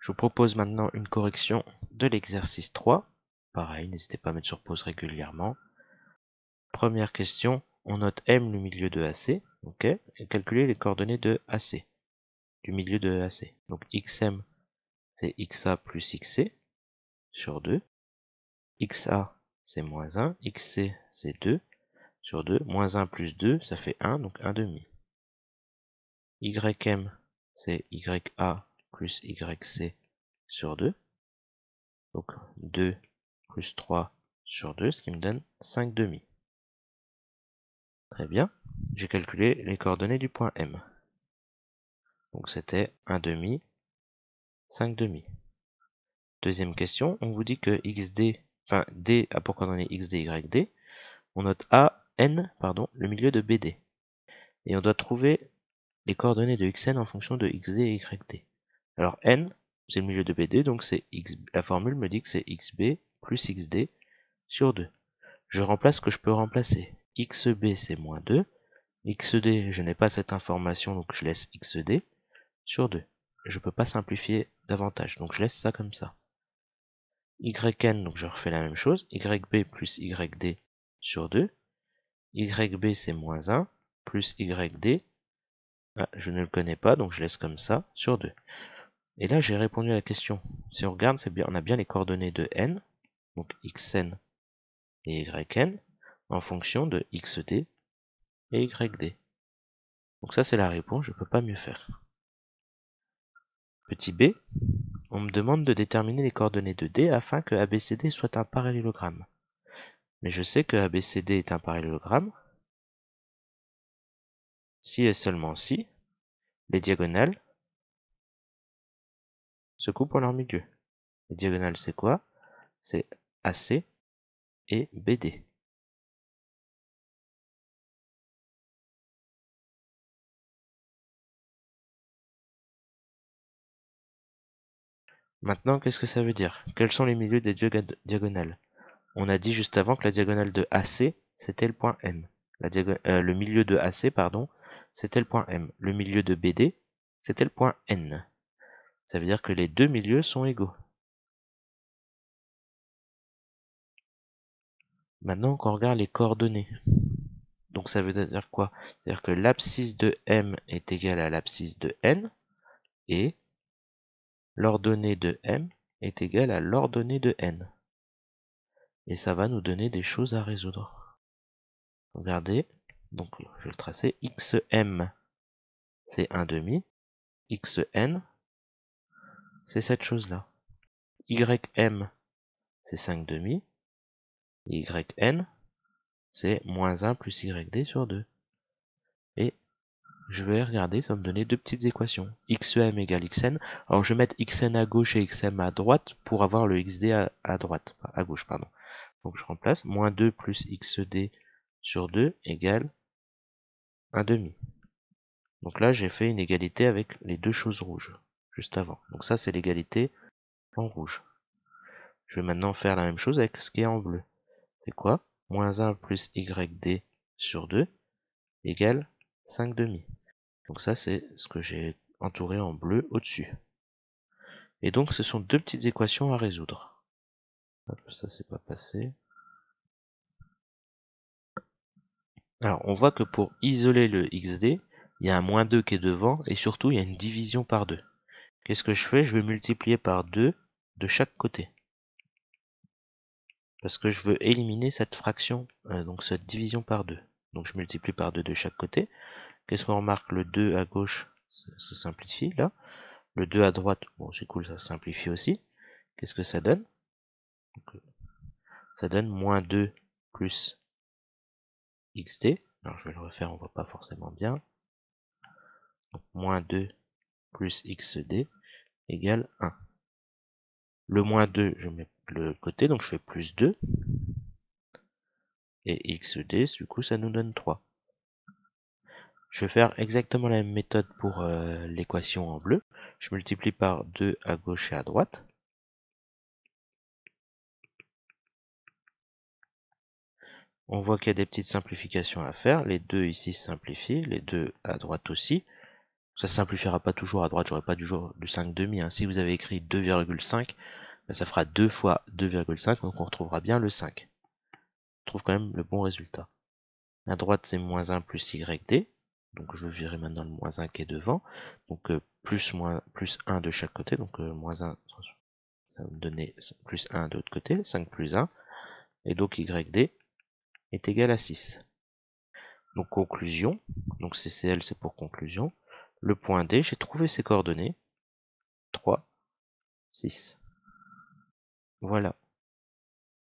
Je vous propose maintenant une correction de l'exercice 3. Pareil, n'hésitez pas à mettre sur pause régulièrement. Première question, on note M le milieu de AC, ok, et calculer les coordonnées de AC, du milieu de AC. Donc XM, c'est XA plus XC sur 2. XA, c'est moins 1. XC, c'est 2 sur 2. Moins 1 plus 2, ça fait 1, donc 1 demi. YM, c'est YA plus YC sur 2. Donc 2 plus 3 sur 2, ce qui me donne 5 demi. Très bien. J'ai calculé les coordonnées du point M. Donc c'était 1 demi, 5 demi. Deuxième question, on vous dit que XD, enfin D a pour coordonnées XD, YD. On note le milieu de BD. Et on doit trouver les coordonnées de XN en fonction de XD et YD. Alors N, c'est le milieu de BD, donc c'est X, la formule me dit que c'est XB plus XD sur 2. Je remplace ce que je peux remplacer. XB c'est moins 2. XD, je n'ai pas cette information, donc je laisse XD sur 2. Je ne peux pas simplifier davantage, donc je laisse ça comme ça. YN, donc je refais la même chose. YB plus YD sur 2. YB c'est moins 1, plus YD. Ah, je ne le connais pas, donc je laisse comme ça, sur 2. Et là, j'ai répondu à la question. Si on regarde, c'est bien, on a bien les coordonnées de N, donc XN et YN, en fonction de XD et YD. Donc ça, c'est la réponse, je ne peux pas mieux faire. Petit b, on me demande de déterminer les coordonnées de D afin que ABCD soit un parallélogramme. Mais je sais que ABCD est un parallélogramme si et seulement si les diagonales se coupent en leur milieu. Les diagonales, c'est quoi? C'est AC et BD. Maintenant, qu'est-ce que ça veut dire? Quels sont les milieux des diagonales? On a dit juste avant que la diagonale de AC, c'était le point M. Le milieu de AC, pardon, c'était le point M. Le milieu de BD, c'était le point N. Ça veut dire que les deux milieux sont égaux. Maintenant qu'on regarde les coordonnées. Donc ça veut dire quoi? C'est-à-dire que l'abscisse de M est égale à l'abscisse de N et l'ordonnée de M est égale à l'ordonnée de N. Et ça va nous donner des choses à résoudre. Regardez, donc je vais le tracer. XM, c'est 1 demi. XN, c'est cette chose-là. YM, c'est 5 demi. YN, c'est moins 1 plus YD sur 2. Et je vais regarder, ça va me donner deux petites équations. XM égale XN. Alors je vais mettre XN à gauche et XM à droite pour avoir le XD à droite, à gauche, pardon. Donc je remplace moins 2 plus XD sur 2 égale 1 demi. Donc là j'ai fait une égalité avec les deux choses rouges, juste avant. Donc ça c'est l'égalité en rouge. Je vais maintenant faire la même chose avec ce qui est en bleu. C'est quoi? Moins 1 plus YD sur 2 égale 5 demi. Donc ça c'est ce que j'ai entouré en bleu au-dessus. Et donc ce sont deux petites équations à résoudre. Hop, ça c'est pas passé. Alors on voit que pour isoler le XD, il y a un moins 2 qui est devant et surtout il y a une division par 2. Qu'est-ce que je fais? Je vais multiplier par 2 de chaque côté. Parce que je veux éliminer cette fraction, donc cette division par 2. Donc je multiplie par 2 de chaque côté. Qu'est-ce qu'on remarque? Le 2 à gauche, ça simplifie là. Le 2 à droite, bon c'est cool, ça simplifie aussi. Qu'est-ce que ça donne? Donc, ça donne moins 2 plus XD. Alors je vais le refaire, on voit pas forcément bien. Donc moins 2 plus XD égale 1. Le moins 2, je mets le côté, donc je fais plus 2. Et XD, du coup ça nous donne 3. Je vais faire exactement la même méthode pour l'équation en bleu. Je multiplie par 2 à gauche et à droite. On voit qu'il y a des petites simplifications à faire. Les 2 ici simplifient, les 2 à droite aussi. Ça se simplifiera pas toujours. À droite, j'aurai pas du 5,5. Hein. Si vous avez écrit 2,5, ben ça fera 2 fois 2,5, donc on retrouvera bien le 5. On trouve quand même le bon résultat. À droite, c'est moins 1 plus YD. Donc je virerai maintenant le moins 1 qui est devant. Donc plus 1 de chaque côté. Donc moins 1, ça va me donner plus 1 de l'autre côté. 5 plus 1. Et donc YD est égal à 6. Donc conclusion. Donc CCL, c'est pour conclusion. Le point D, j'ai trouvé ses coordonnées. 3, 6. Voilà.